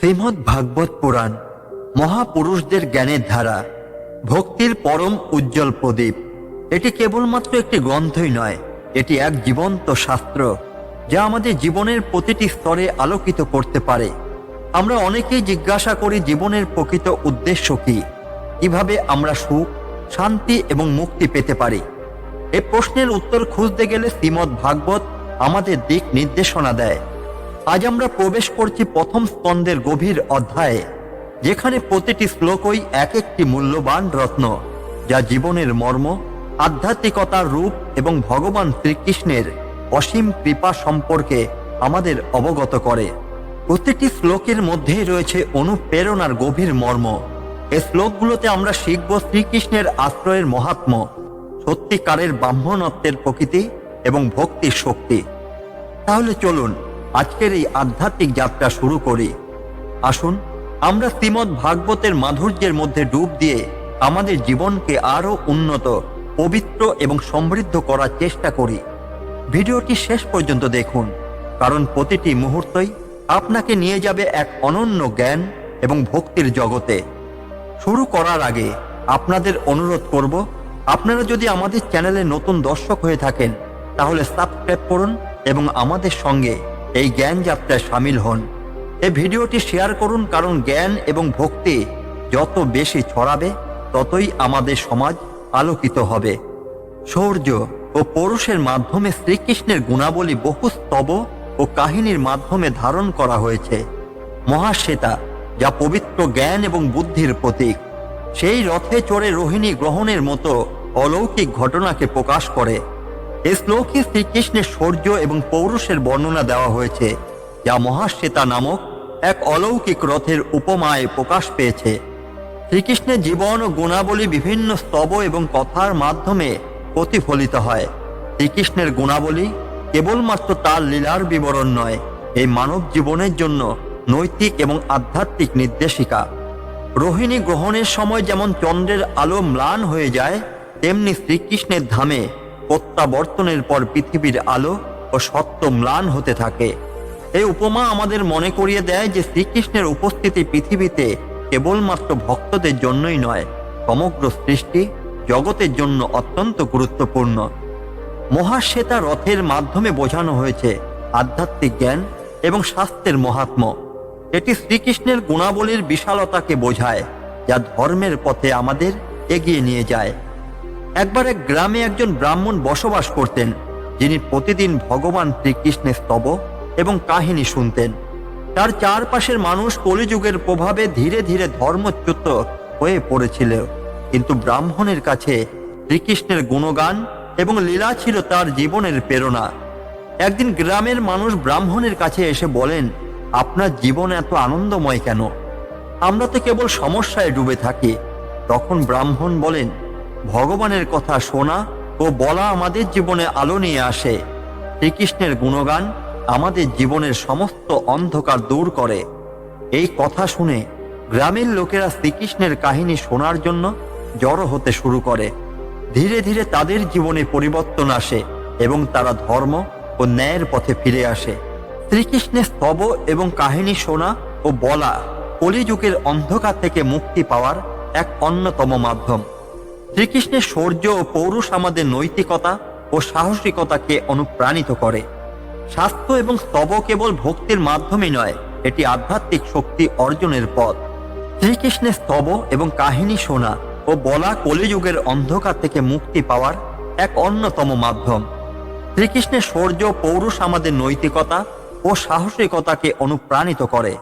শ্রীমদ্ ভাগবত পুরাণ মহাপুরুষদের জ্ঞানের ধারা, ভক্তির পরম উজ্জ্বল প্রদীপ। এটি কেবলমাত্র একটি গ্রন্থই নয়, এটি এক জীবন্ত শাস্ত্র যা আমাদের জীবনের প্রতিটি স্তরে আলোকিত করতে পারে। আমরা অনেকেই জিজ্ঞাসা করি জীবনের প্রকৃত উদ্দেশ্য কি, কিভাবে আমরা সুখ, শান্তি এবং মুক্তি পেতে পারি। এই প্রশ্নের উত্তর খুঁজতে গেলে শ্রীমদ্ ভাগবত আমাদের দিক নির্দেশনা দেয়। আজ আমরা প্রবেশ করছি প্রথম স্কন্ধের গভীর অধ্যায়ে, যেখানে প্রতিটি শ্লোকই এক একটি মূল্যবান রত্ন, যা জীবনের মর্ম, আধ্যাত্মিকতার রূপ এবং ভগবান শ্রীকৃষ্ণের অসীম কৃপা সম্পর্কে আমাদের অবগত করে। প্রতিটি শ্লোকের মধ্যেই রয়েছে অনুপ্রেরণার গভীর মর্ম। এই শ্লোকগুলোতে আমরা শিখব শ্রীকৃষ্ণের আশ্রয়ের মাহাত্ম্য, সত্যিকারের ব্রাহ্মণত্বের প্রকৃতি এবং ভক্তির শক্তি। তাহলে চলুন আজকের এই আধ্যাত্মিক যাত্রা শুরু করি। আসুন আমরা শ্রীমদ্ ভাগবতের মাধুর্যের মধ্যে ডুব দিয়ে আমাদের জীবনকে আরো উন্নত, পবিত্র এবং সমৃদ্ধ করার চেষ্টা করি। ভিডিওটি শেষ পর্যন্ত দেখুন, কারণ প্রতিটি মুহূর্তই আপনাকে নিয়ে যাবে এক অনন্য জ্ঞান এবং ভক্তির জগতে। শুরু করার আগে আপনাদের অনুরোধ করব, আপনারা যদি আমাদের চ্যানেলে নতুন দর্শক হয়ে থাকেন তাহলে সাবস্ক্রাইব করুন এবং আমাদের সঙ্গে এই জ্ঞান যাত্রায় সামিল হন। এই ভিডিওটি শেয়ার করুন, কারণ জ্ঞান এবং ভক্তি যত বেশি ছড়াবে ততই আমাদের সমাজ আলোকিত হবে। শৌর্য ও পৌরুষের মাধ্যমে শ্রীকৃষ্ণের গুণাবলী বহু স্তব ও কাহিনীর মাধ্যমে ধারণ করা হয়েছে। মহাশ্বেতা, যা পবিত্র জ্ঞান এবং বুদ্ধির প্রতীক, সেই রথে চড়ে রোহিণী গ্রহণের মতো অলৌকিক ঘটনাকে প্রকাশ করে। এই শ্লোকে শ্রীকৃষ্ণের শৌর্য এবং পৌরুষের বর্ণনা দেওয়া হয়েছে, যা মহাশ্বেতা নামক এক অলৌকিক রথের উপমায় প্রকাশ পেয়েছে। শ্রীকৃষ্ণের জীবন ও গুণাবলী বিভিন্ন স্তব এবং কথার মাধ্যমে প্রতিফলিত হয়। শ্রীকৃষ্ণের গুণাবলী কেবলমাত্র তার লীলার বিবরণ নয়, এই মানব জীবনের জন্য নৈতিক এবং আধ্যাত্মিক নির্দেশিকা। রোহিণী গ্রহণের সময় যেমন চন্দ্রের আলো ম্লান হয়ে যায়, তেমনি শ্রীকৃষ্ণের ধামে প্রত্যাবর্তনের পর পৃথিবীর আলো ও সত্য ম্লান হতে থাকে। এই উপমা আমাদের মনে করিয়ে দেয় যে শ্রীকৃষ্ণের উপস্থিতি পৃথিবীতে কেবলমাত্র ভক্তদের জন্যই নয়, সমগ্র সৃষ্টি জগতের জন্য অত্যন্ত গুরুত্বপূর্ণ। মহাশ্বেতা রথের মাধ্যমে বোঝানো হয়েছে আধ্যাত্মিক জ্ঞান এবং শাস্ত্রের মহাত্ম্য। এটি শ্রীকৃষ্ণের গুণাবলীর বিশালতাকে বোঝায়, যা ধর্মের পথে আমাদের এগিয়ে নিয়ে যায়। একবার এক গ্রামে একজন ব্রাহ্মণ বসবাস করতেন, যিনি প্রতিদিন ভগবান শ্রীকৃষ্ণের স্তব এবং কাহিনী শুনতেন। তার চারপাশের মানুষ কলিযুগের প্রভাবে ধীরে ধীরে ধর্মচ্যুত হয়ে পড়েছিল, কিন্তু ব্রাহ্মণের কাছে শ্রীকৃষ্ণের গুণগান এবং লীলা ছিল তার জীবনের প্রেরণা। একদিন গ্রামের মানুষ ব্রাহ্মণের কাছে এসে বলেন, আপনার জীবন এত আনন্দময় কেন? আমরা তো কেবল সমস্যায় ডুবে থাকি। তখন ব্রাহ্মণ বলেন, ভগবানের কথা শোনা ও বলা আমাদের জীবনে আলো নিয়ে আসে। শ্রীকৃষ্ণের গুণগান আমাদের জীবনের সমস্ত অন্ধকার দূর করে। এই কথা শুনে গ্রামের লোকেরা শ্রীকৃষ্ণের কাহিনী শোনার জন্য জড়ো হতে শুরু করে। ধীরে ধীরে তাদের জীবনে পরিবর্তন আসে এবং তারা ধর্ম ও ন্যায়ের পথে ফিরে আসে। শ্রীকৃষ্ণের স্তব এবং কাহিনী শোনা ও বলা কলিযুগের অন্ধকার থেকে মুক্তি পাওয়ার এক অন্যতম মাধ্যম। শ্রীকৃষ্ণের শৌর্য ও পৌরুষ আমাদের নৈতিকতা ও সাহসিকতাকে অনুপ্রাণিত করে। শাস্ত্র এবং স্তব কেবল ভক্তির মাধ্যমে নয়, এটি আধ্যাত্মিক শক্তি অর্জনের পথ। শ্রীকৃষ্ণের স্তব এবং কাহিনী শোনা ও বলা কলিযুগের অন্ধকার থেকে মুক্তি পাওয়ার এক অন্যতম মাধ্যম। শ্রীকৃষ্ণের শৌর্য পৌরুষ আমাদের নৈতিকতা ও সাহসিকতাকে অনুপ্রাণিত করে।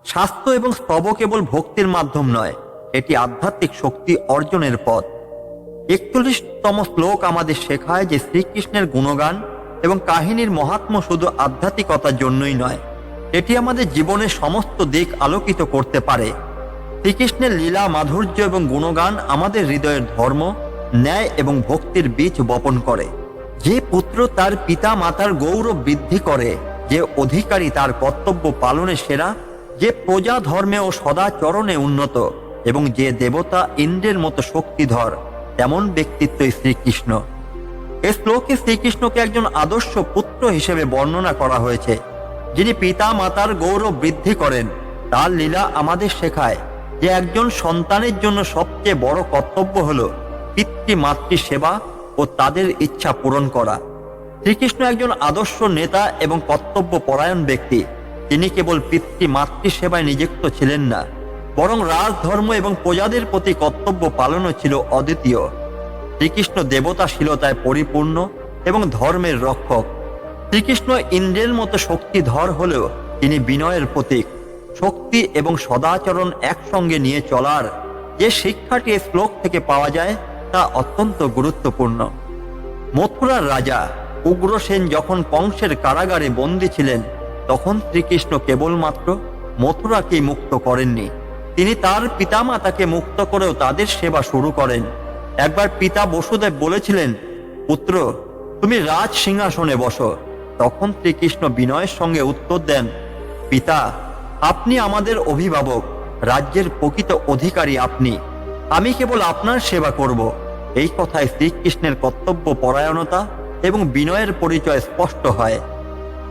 শাস্ত্র এবং স্তব কেবল ভক্তির মাধ্যম নয়, এটি আধ্যাত্মিক শক্তি অর্জনের পথ। 41তম শ্লোক আমাদের শেখায় যে শ্রীকৃষ্ণের গুণগান এবং কাহিনীর মহাত্ম্য শুধু আধ্যাত্মিকতার জন্যই নয়, এটি আমাদের জীবনের সমস্ত দিক আলোকিত করতে পারে। শ্রীকৃষ্ণের লীলা, মাধুর্য এবং গুণগান আমাদের হৃদয়ের ধর্ম, ন্যায় এবং ভক্তির বীজ বপন করে। যে পুত্র তার পিতা মাতার গৌরব বৃদ্ধি করে, যে অধিকারী তার কর্তব্য পালনে সেরা, যে প্রজা ধর্মে ও সদাচরণে উন্নত এবং যে দেবতা ইন্দ্রের মতো শক্তিধর, তেমন ব্যক্তিত্বই শ্রীকৃষ্ণ। এই শ্লোকে শ্রীকৃষ্ণকে একজন আদর্শ পুত্র হিসেবে বর্ণনা করা হয়েছে, যিনি পিতা মাতার গৌরব বৃদ্ধি করেন তার লীলা আমাদের শেখায় যে একজন সন্তানের জন্য সবচেয়ে বড় কর্তব্য হলো পিতৃ-মাতৃ সেবা ও তাদের ইচ্ছা পূরণ করা। শ্রীকৃষ্ণ একজন আদর্শ নেতা এবং কর্তব্য পরায়ণ ব্যক্তি। তিনি কেবল পিতৃ-মাতৃ সেবায় নিযুক্ত ছিলেন না, বরং রাজধর্ম এবং প্রজাদের প্রতি কর্তব্য পালনও ছিল অদ্বিতীয়। শ্রীকৃষ্ণ দেবতাশীলতায় পরিপূর্ণ এবং ধর্মের রক্ষক। শ্রীকৃষ্ণ ইন্দ্রের মতো শক্তিধর হলেও তিনি বিনয়ের প্রতীক। শক্তি এবং সদাচরণ একসঙ্গে নিয়ে চলার যে শিক্ষাটি এই শ্লোক থেকে পাওয়া যায় তা অত্যন্ত গুরুত্বপূর্ণ। মথুরার রাজা উগ্রসেন যখন কংসের কারাগারে বন্দী ছিলেন, তখন শ্রীকৃষ্ণ কেবলমাত্র মথুরাকেই মুক্ত করেননি, তিনি তার পিতামাতাকে মুক্ত করেও তাদের সেবা শুরু করেন। একবার পিতা বসুদেব বলেছিলেন, পুত্র, তুমি রাজ সিংহাসনে বসো। তখন শ্রীকৃষ্ণ বিনয়ের সঙ্গে উত্তর দেন, পিতা, আপনি আমাদের অভিভাবক, রাজ্যের প্রকৃত অধিকারী আপনি, আমি কেবল আপনার সেবা করব। এই কথায় শ্রীকৃষ্ণের কর্তব্য পরায়ণতা এবং বিনয়ের পরিচয় স্পষ্ট হয়।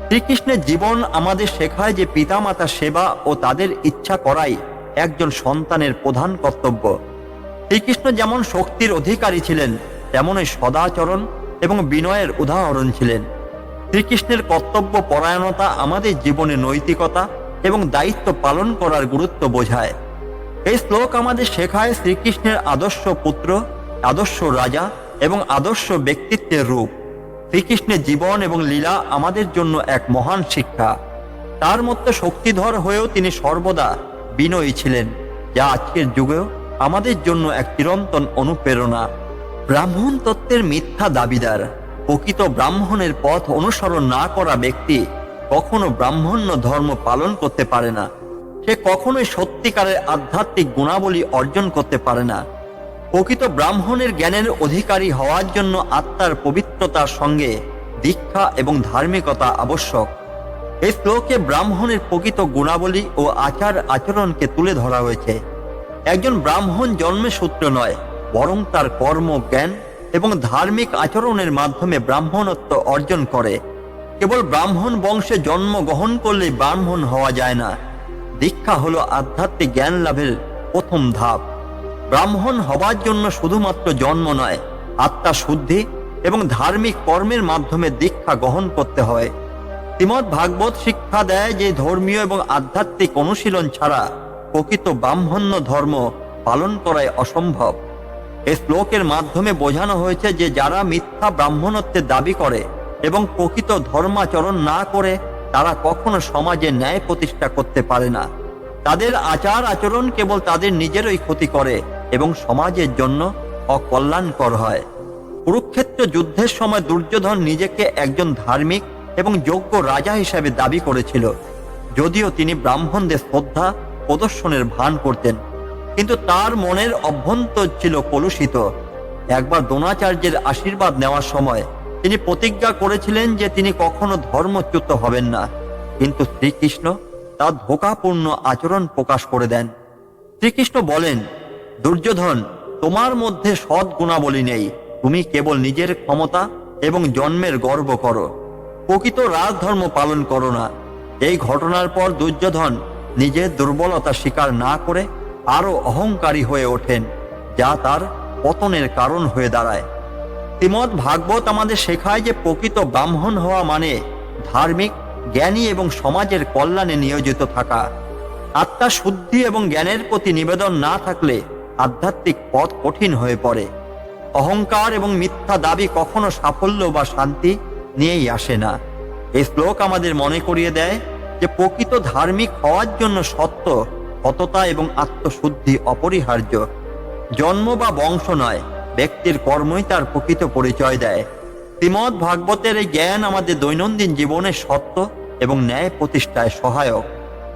শ্রীকৃষ্ণের জীবন আমাদের শেখায় যে পিতামাতার সেবা ও তাদের ইচ্ছা করাই একজন সন্তানের প্রধান কর্তব্য। শ্রীকৃষ্ণ যেমন শক্তির অধিকারী ছিলেন, তেমনই সদাচরণ এবং বিনয়ের উদাহরণ ছিলেন। শ্রীকৃষ্ণের কর্তব্য পরায়ণতা আমাদের জীবনে নৈতিকতা এবং দায়িত্ব পালন করার গুরুত্ব বোঝায়। এই শ্লোক আমাদের শেখায় শ্রীকৃষ্ণের আদর্শ পুত্র, আদর্শ রাজা এবং আদর্শ ব্যক্তিত্বের রূপ। শ্রীকৃষ্ণের জীবন এবং লীলা আমাদের জন্য এক মহান শিক্ষা। তার মতো শক্তিধর হয়েও তিনি সর্বদা বিনয়ী ছিলেন, যা আজকের যুগেও আমাদের জন্য এক চিরন্তন অনুপ্রেরণা। ব্রাহ্মণ তত্ত্বের মিথ্যা দাবিদার, প্রকৃত ব্রাহ্মণের পথ অনুসরণ না করা ব্যক্তি কখনো ব্রাহ্মণ্য ধর্ম পালন করতে পারে না। সে কখনোই সত্যিকারের আধ্যাত্মিক গুণাবলী অর্জন করতে পারে না। প্রকৃত ব্রাহ্মণের জ্ঞানের অধিকারী হওয়ার জন্য আত্মার পবিত্রতার সঙ্গে দীক্ষা এবং ধার্মিকতা আবশ্যক। এই শ্লোকে ব্রাহ্মণের প্রকৃত গুণাবলী ও আচার আচরণকে তুলে ধরা হয়েছে। একজন ব্রাহ্মণ জন্মের সূত্র নয়, বরং তার কর্ম, জ্ঞান এবং ধার্মিক আচরণের মাধ্যমে ব্রাহ্মণত্ব অর্জন করে। কেবল ব্রাহ্মণ বংশে জন্মগ্রহণ করলে ব্রাহ্মণ হওয়া যায় না। দীক্ষা হলো আধ্যাত্মিক জ্ঞান লাভের প্রথম ধাপ। ব্রাহ্মণ হবার জন্য শুধুমাত্র জন্ম নয়, আত্মা শুদ্ধি এবং ধার্মিক কর্মের মাধ্যমে দীক্ষা গ্রহণ করতে হয়। শ্রীমদ্ ভাগবত শিক্ষা দেয় যে ধর্মীয় এবং আধ্যাত্মিক অনুশীলন ছাড়া প্রকৃত ব্রাহ্মণ্য ধর্ম পালন করাই অসম্ভব। এই শ্লোকের মাধ্যমে বোঝানো হয়েছে যে যারা মিথ্যা ব্রাহ্মণত্বের দাবি করে এবং প্রকৃত ধর্মাচরণ না করে, তারা কখনো সমাজে ন্যায় প্রতিষ্ঠা করতে পারে না। তাদের আচার আচরণ কেবল তাদের নিজেরই ক্ষতি করে এবং সমাজের জন্য অকল্যাণকর হয়। কুরুক্ষেত্র যুদ্ধের সময় দুর্যোধন নিজেকে একজন ধার্মিক এবং যোগ্য রাজা হিসেবে দাবি করেছিল, যদিও তিনি ব্রাহ্মণদের শ্রদ্ধা প্রদর্শনের ভান করতেন, কিন্তু তার মনের অভ্যন্তর ছিল কলুষিত। একবার দ্রোণাচার্যের আশীর্বাদ নেওয়ার সময় তিনি প্রতিজ্ঞা করেছিলেন যে তিনি কখনো ধর্মচ্যুত হবেন না, কিন্তু শ্রীকৃষ্ণ তার ধোঁকাপূর্ণ আচরণ প্রকাশ করে দেন। শ্রীকৃষ্ণ বলেন, দুর্যোধন, তোমার মধ্যে সৎ গুণাবলী নেই, তুমি কেবল নিজের ক্ষমতা এবং জন্মের গর্ব করো, প্রকৃত রাজধর্ম পালন করো না। এই ঘটনার পর দুর্যোধন নিজের দুর্বলতা স্বীকার না করে আরো অহংকারী হয়ে ওঠেন, যা তার পতনের কারণ হয়ে দাঁড়ায়। শ্রীমদ্ ভাগবত আমাদের শেখায় যে প্রকৃত ব্রাহ্মণ হওয়া মানে ধার্মিক, জ্ঞানী এবং সমাজের কল্যাণে নিয়োজিত থাকা। আত্মা শুদ্ধি এবং জ্ঞানের প্রতি নিবেদন না থাকলে আধ্যাত্মিক পথ কঠিন হয়ে পড়ে। অহংকার এবং মিথ্যা দাবি কখনো সাফল্য বা শান্তি নিয়েই আসে না। এই শ্লোক আমাদের মনে করিয়ে দেয় যে প্রকৃত ধার্মিক হওয়ার জন্য সত্য, সততা এবং আত্মশুদ্ধি অপরিহার্য। জন্ম বা বংশ নয়, ব্যক্তির কর্মই তার প্রকৃত পরিচয় দেয়। শ্রীমদ্ ভাগবতের এই জ্ঞান আমাদের দৈনন্দিন জীবনে সত্য এবং ন্যায় প্রতিষ্ঠায় সহায়ক।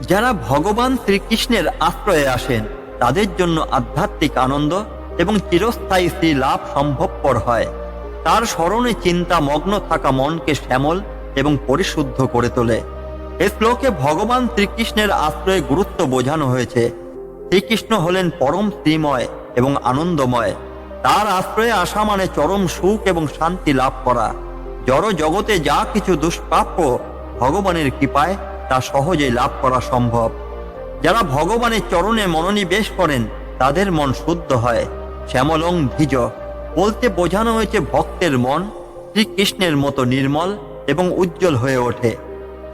যারা ভগবান শ্রীকৃষ্ণের আশ্রয়ে আসেন, তাদের জন্য আধ্যাত্মিক আনন্দ এবং চিরস্থায়ী শ্রী লাভ সম্ভবপর হয়। তার স্মরণে চিন্তা মগ্ন থাকা মনকে শ্যামল এবং পরিশুদ্ধ করে তোলে। এই শ্লোকে ভগবান শ্রীকৃষ্ণের আশ্রয়ে গুরুত্ব বোঝানো হয়েছে। শ্রীকৃষ্ণ হলেন পরম শ্রীময় এবং আনন্দময়। তার আশ্রয়ে আসা মানে চরম সুখ এবং শান্তি লাভ করা। জড় জগতে যা কিছু দুষ্প্রাপ্য, ভগবানের কৃপায় তা সহজেই লাভ করা সম্ভব। যারা ভগবানের চরণে মনোনিবেশ করেন তাদের মন শুদ্ধ হয়। শ্যামলং দ্বিজ বলতে বোঝানো হয়েছে ভক্তের মন শ্রীকৃষ্ণের মতো নির্মল এবং উজ্জ্বল হয়ে ওঠে।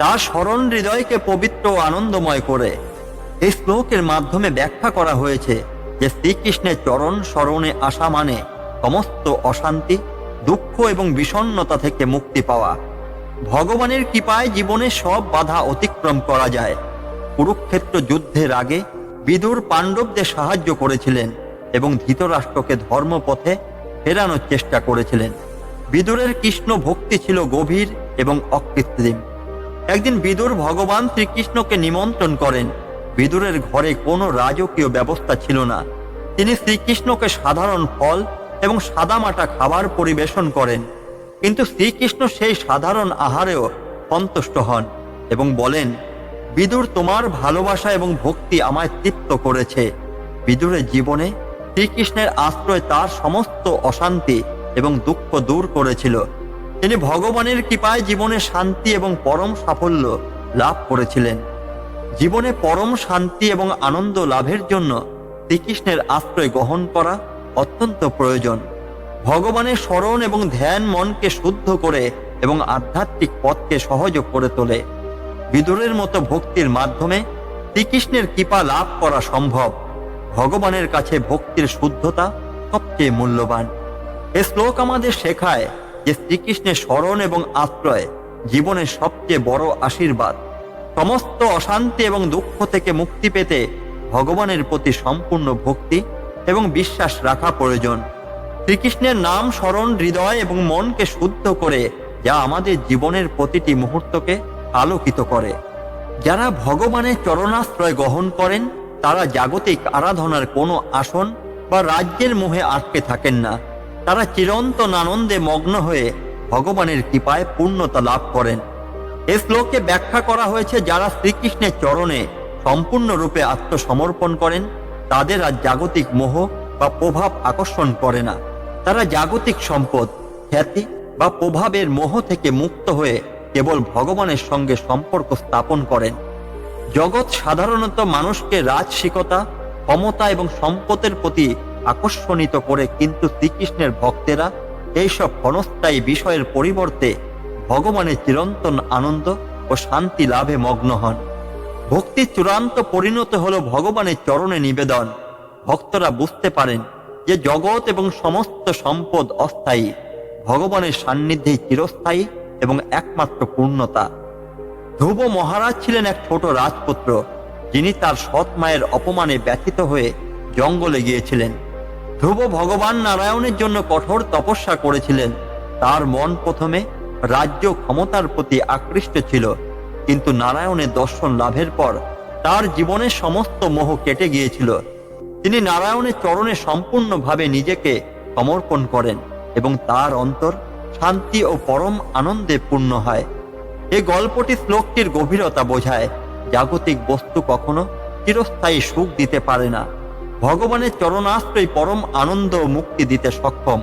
তার স্মরণ হৃদয়কে পবিত্র ও আনন্দময় করে। এই শ্লোকের মাধ্যমে ব্যাখ্যা করা হয়েছে যে শ্রীকৃষ্ণের চরণ স্মরণে আসা মানে সমস্ত অশান্তি, দুঃখ এবং বিষণ্ণতা থেকে মুক্তি পাওয়া। ভগবানের কৃপায় জীবনে সব বাধা অতিক্রম করা যায়। কুরুক্ষেত্র যুদ্ধের আগে বিদুর পাণ্ডবদের সাহায্য করেছিলেন এবং ধৃতরাষ্ট্রকে ধর্মপথে ফেরানোর চেষ্টা করেছিলেন। বিদুরের কৃষ্ণ ভক্তি ছিল গভীর এবং অকৃত্রিম। একদিন বিদুর ভগবান শ্রীকৃষ্ণকে নিমন্ত্রণ করেন। বিদুরের ঘরে কোনো রাজকীয় ব্যবস্থা ছিল না। তিনি শ্রীকৃষ্ণকে সাধারণ ফল এবং সাদামাটা খাবার পরিবেশন করেন, কিন্তু শ্রীকৃষ্ণ সেই সাধারণ আহারেও সন্তুষ্ট হন এবং বলেন, বিদুর, তোমার ভালোবাসা এবং ভক্তি আমায় তৃপ্ত করেছে। বিদুরের জীবনে শ্রীকৃষ্ণের আশ্রয় তার সমস্ত অশান্তি এবং দুঃখ দূর করেছিল। তিনি ভগবানের কৃপায় জীবনে শান্তি এবং পরম সাফল্য লাভ করেছিলেন। জীবনে পরম শান্তি এবং আনন্দ লাভের জন্য শ্রীকৃষ্ণের আশ্রয় গ্রহণ করা অত্যন্ত প্রয়োজন। ভগবানের স্মরণ এবং ধ্যান মনকে শুদ্ধ করে এবং আধ্যাত্মিক পথকে সহজ করে তোলে। বিদুরের মতো ভক্তির মাধ্যমে শ্রীকৃষ্ণের কৃপা লাভ করা সম্ভব। ভগবানের কাছে ভক্তির শুদ্ধতা সবচেয়ে মূল্যবান। এই শ্লোক আমাদের শেখায় যে শ্রীকৃষ্ণের স্মরণ এবং আশ্রয় জীবনের সবচেয়ে বড় আশীর্বাদ। সমস্ত অশান্তি এবং দুঃখ থেকে মুক্তি পেতে ভগবানের প্রতি সম্পূর্ণ ভক্তি এবং বিশ্বাস রাখা প্রয়োজন। শ্রীকৃষ্ণের নাম স্মরণ হৃদয় এবং মনকে শুদ্ধ করে, যা আমাদের জীবনের প্রতিটি মুহূর্তকে আলোকিত করে। যারা ভগবানের চরণাশ্রয় গ্রহণ করেন তারা জাগতিক আরাধনার কোনো আসন বা রাজ্যের মোহে আটকে থাকেন না। তারা চিরন্তন আনন্দে মগ্ন হয়ে ভগবানের কৃপায় পূর্ণতা লাভ করেন। এই শ্লোকে ব্যাখ্যা করা হয়েছে, যারা শ্রীকৃষ্ণের চরণে সম্পূর্ণরূপে আত্মসমর্পণ করেন তাদের আর জাগতিক মোহ বা প্রভাব আকর্ষণ করে না। তারা জাগতিক সম্পদ, খ্যাতি বা প্রভাবের মোহ থেকে মুক্ত হয়ে কেবল ভগবানের সঙ্গে সম্পর্ক স্থাপন করেন। জগৎ সাধারণত মানুষকে রাজসিকতা, ক্ষমতা এবং সম্পদের প্রতি আকর্ষণিত করে, কিন্তু শ্রীকৃষ্ণের ভক্তেরা এইসব ক্ষণস্থায়ী বিষয়ের পরিবর্তে ভগবানের চিরন্তন আনন্দ ও শান্তি লাভে মগ্ন হন। ভক্তির চূড়ান্ত পরিণত হল ভগবানের চরণে নিবেদন। ভক্তরা বুঝতে পারেন যে জগৎ এবং সমস্ত সম্পদ অস্থায়ী, ভগবানের সান্নিধ্যে চিরস্থায়ী এবং একমাত্র পূর্ণতা। ধ্রুব মহারাজ ছিলেন এক ছোট রাজপুত্র, যিনি তার সৎ মায়ের অপমানে ব্যথিত হয়ে জঙ্গলে গিয়েছিলেন। ধ্রুব ভগবান নারায়ণের জন্য কঠোর তপস্যা করেছিলেন। তার মন প্রথমে রাজ্য ক্ষমতার প্রতি আকৃষ্ট ছিল, কিন্তু নারায়ণের দর্শন লাভের পর তার জীবনের সমস্ত মোহ কেটে গিয়েছিল। তিনি নারায়ণের চরণে সম্পূর্ণভাবে নিজেকে সমর্পণ করেন এবং তার অন্তর শান্তি ও পরম আনন্দে পূর্ণ হয়। এই গল্পটি শ্লোকটির গভীরতা বোঝায়। জাগতিক বস্তু কখনো চিরস্থায়ী সুখ দিতে পারে না। ভগবানের চরণাশ্রয় পরম আনন্দ ও মুক্তি দিতে সক্ষম।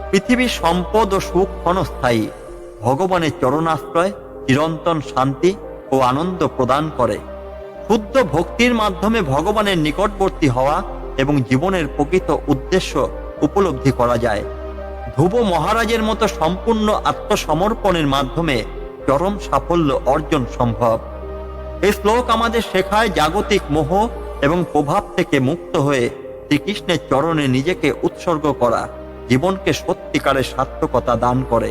পৃথিবীর সম্পদ ও সুখ ক্ষণস্থায়ী। ভগবানের চরণাশ্রয় চিরন্তন শান্তি ও আনন্দ প্রদান করে। শুদ্ধ ভক্তির মাধ্যমে ভগবানের নিকটবর্তী হওয়া এবং জীবনের প্রকৃত উদ্দেশ্য উপলব্ধি করা যায়। ধ্রুব মহারাজের মতো সম্পূর্ণ আত্মসমর্পণের মাধ্যমে চরম সাফল্য অর্জন সম্ভব। এই শ্লোক আমাদের শেখায়, জাগতিক মোহ এবং প্রভাব থেকে মুক্ত হয়ে শ্রীকৃষ্ণের চরণে নিজেকে উৎসর্গ করা জীবনকে সত্যিকারের সার্থকতা দান করে।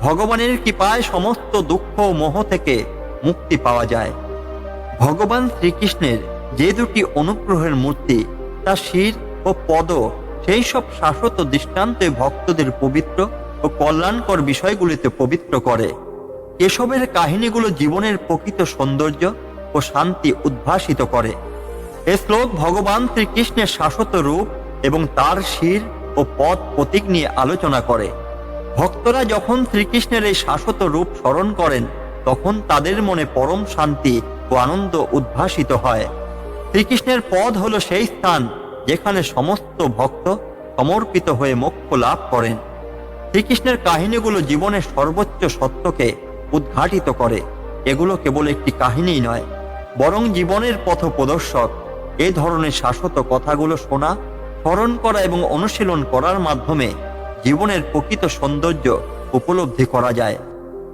ভগবানের কৃপায় সমস্ত দুঃখ ও মোহ থেকে মুক্তি পাওয়া যায়। ভগবান শ্রীকৃষ্ণের যে দুটি অনুগ্রহের মূর্তি, তা শির ও পদ, সেই সব শাশ্বত দৃষ্টান্তে ভক্তদের পবিত্র ও কল্যাণকর বিষয়গুলিতে পবিত্র করে। এসবের কাহিনীগুলো জীবনের প্রকৃত সৌন্দর্য ও শান্তি উদ্ভাসিত করে। এ শ্লোক ভগবান শ্রীকৃষ্ণের শাশ্বত রূপ এবং তার শির ও পদ প্রতীক নিয়ে আলোচনা করে। ভক্তরা যখন শ্রীকৃষ্ণের এই শাশ্বত রূপ স্মরণ করেন, তখন তাদের মনে পরম শান্তি ও আনন্দ উদ্ভাসিত হয়। শ্রীকৃষ্ণের পদ হল সেই স্থান যেখানে সমস্ত ভক্ত সমর্পিত হয়ে মোক্ষ লাভ করেন। শ্রীকৃষ্ণের কাহিনীগুলো জীবনের সর্বোচ্চ সত্যকে উদ্ঘাটিত করে। এগুলো কেবল একটি কাহিনী নয়, বরং জীবনের পথ প্রদর্শক। এই ধরনের শাশ্বত কথাগুলো শোনা, স্মরণ করা এবং অনুশীলন করার মাধ্যমে জীবনের প্রকৃত সৌন্দর্য উপলব্ধি করা যায়।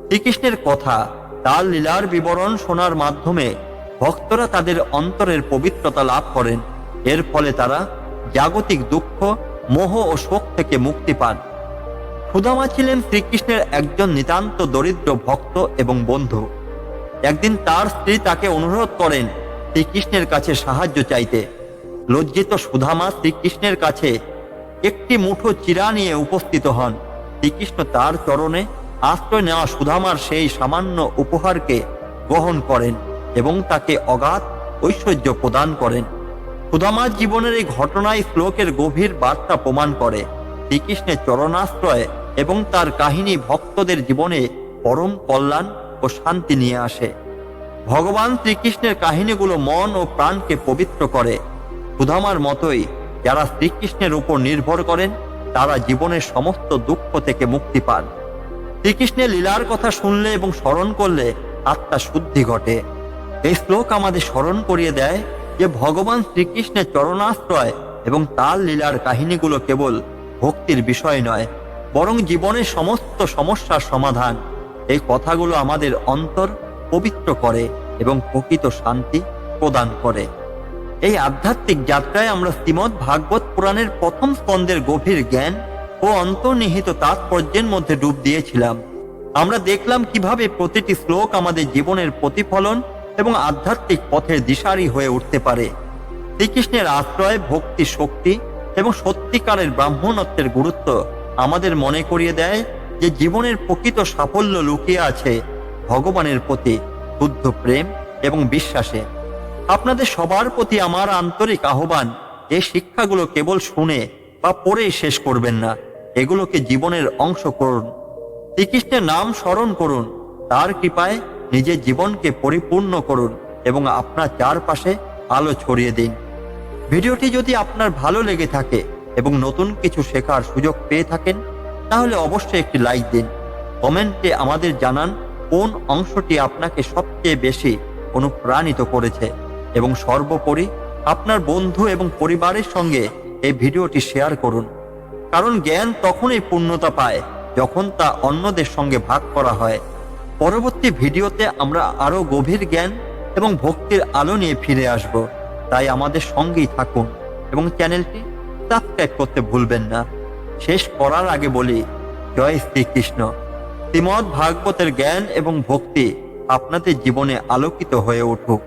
শ্রীকৃষ্ণের কথা, তার লীলার বিবরণ শোনার মাধ্যমে ভক্তরা তাদের অন্তরের পবিত্রতা লাভ করেন। এর ফলে তারা জাগতিক দুঃখ, মোহ ও শোক থেকে মুক্তি পান। সুদামা ছিলেন শ্রীকৃষ্ণের একজন নিতান্ত দরিদ্র ভক্ত এবং বন্ধু। একদিন তার স্ত্রী তাকে অনুরোধ করেন শ্রীকৃষ্ণের কাছে সাহায্য চাইতে। লজ্জিত সুদামা শ্রীকৃষ্ণের কাছে একটি মুঠো চিরা নিয়ে উপস্থিত হন। শ্রীকৃষ্ণ তার চরণে আশ্রয় নেওয়া সুদামার সেই সামান্য উপহারকে গ্রহণ করেন এবং তাকে অগাধ ঐশ্বর্য প্রদান করেন। সুদামার জীবনের এই ঘটনায় শ্লোকের গভীর বার্তা প্রমাণ করে। শ্রীকৃষ্ণের চরণাশ্রয় এবং তার কাহিনী ভক্তদের জীবনে পরম কল্যাণ ও শান্তি নিয়ে আসে। ভগবান শ্রীকৃষ্ণের কাহিনীগুলো মন ও প্রাণকে পবিত্র করে। সুদামার মতোই যারা শ্রীকৃষ্ণের উপর নির্ভর করেন তারা জীবনের সমস্ত দুঃখ থেকে মুক্তি পান। শ্রীকৃষ্ণের লীলার কথা শুনলে এবং স্মরণ করলে আত্মা শুদ্ধি ঘটে। এই শ্লোক আমাদের স্মরণ করিয়ে দেয় যে ভগবান শ্রীকৃষ্ণের চরণাশ্রয় এবং তার লীলার কাহিনীগুলো কেবল ভক্তির বিষয় নয়, বরং জীবনের সমস্ত সমস্যার সমাধান। এই কথাগুলো আমাদের অন্তর পবিত্র করে এবং প্রকৃত শান্তি প্রদান করে। এই আধ্যাত্মিক যাত্রায় আমরা শ্রীমদ্ ভাগবত পুরাণের প্রথম স্কন্ধের গভীর জ্ঞান ও অন্তর্নিহিত তাৎপর্যের মধ্যে ডুব দিয়েছিলাম। আমরা দেখলাম কিভাবে প্রতিটি শ্লোক আমাদের জীবনের প্রতিফলন এবং আধ্যাত্মিক পথের দিশারি হয়ে উঠতে পারে। শ্রীকৃষ্ণের আশ্রয়, ভক্তি, শক্তি এবং সত্যিকারের ব্রাহ্মণত্বের গুরুত্ব আমাদের মনে করিয়ে দেয় যে জীবনের প্রকৃত সাফল্য লুকিয়ে আছে ভগবানের প্রতি শুদ্ধ প্রেম এবং বিশ্বাসে। আপনাদের সবার প্রতি আমার আন্তরিক আহ্বান, এই শিক্ষাগুলো কেবল শুনে বা পড়েই শেষ করবেন না, এগুলোকে জীবনের অংশ করুন। শ্রীকৃষ্ণের নাম স্মরণ করুন, তার কৃপায় নিজের জীবনকে পরিপূর্ণ করুন এবং আপনার চারপাশে আলো ছড়িয়ে দিন। ভিডিওটি যদি আপনার ভালো লেগে থাকে এবং নতুন কিছু শেখার সুযোগ পেয়ে থাকেন তাহলে অবশ্যই একটি লাইক দিন। কমেন্টে আমাদের জানান কোন অংশটি আপনাকে সবচেয়ে বেশি অনুপ্রাণিত করেছে এবং সর্বোপরি আপনার বন্ধু এবং পরিবারের সঙ্গে এই ভিডিওটি শেয়ার করুন। কারণ জ্ঞান তখনই পূর্ণতা পায় যখন তা অন্যদের সঙ্গে ভাগ করা হয়। পরবর্তী ভিডিওতে আমরা আরো গভীর জ্ঞান এবং ভক্তির আলো নিয়ে ফিরে আসব। তাই আমাদের সঙ্গেই থাকুন এবং চ্যানেলটি সাবস্ক্রাইব করতে ভুলবেন না। শেষ করার আগে বলি, জয় শ্রীকৃষ্ণ। শ্রীমদ্ ভাগবতের জ্ঞান এবং ভক্তি আপনাদের জীবনে আলোকিত হয়ে উঠুক।